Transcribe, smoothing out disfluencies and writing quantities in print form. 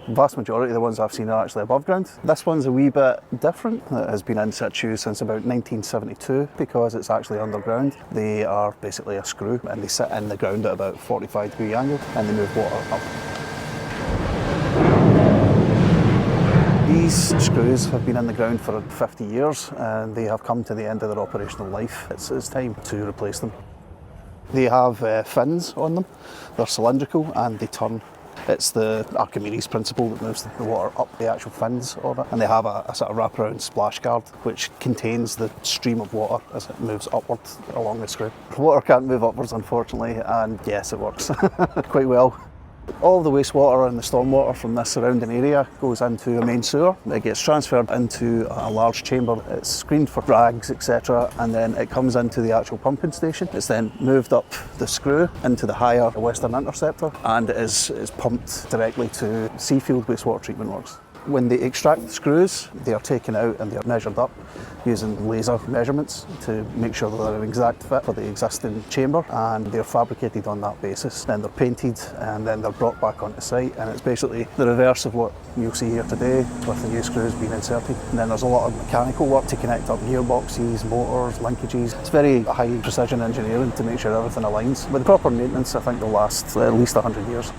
Vast majority of the ones I've seen are actually above ground. This one's a wee bit different. It has been in situ since about 1972 because it's actually underground. They are basically a screw and they sit in the ground at about 45-degree angle and they move water up. These screws have been in the ground for 50 years and they have come to the end of their operational life. It's time to replace them. They have fins on them. They're cylindrical and they turn. It's the Archimedes principle that moves the water up the actual fins of it. And they have a sort of wraparound splash guard which contains the stream of water as it moves upward along the screw. The water can't move upwards, unfortunately, and yes, it works quite well. All the wastewater and the stormwater from this surrounding area goes into a main sewer. It gets transferred into a large chamber. It's screened for drags, etc., and then it comes into the actual pumping station. It's then moved up the screw into the higher Western Interceptor and it is pumped directly to Seafield Wastewater Treatment Works. When they extract the screws, they are taken out and they are measured up using laser measurements to make sure that they're an exact fit for the existing chamber, and they're fabricated on that basis. Then they're painted and then they're brought back onto site, and it's basically the reverse of what you'll see here today with the new screws being inserted. And then there's a lot of mechanical work to connect up gearboxes, motors, linkages. It's very high precision engineering to make sure everything aligns. With proper maintenance, I think they'll last at least 100 years.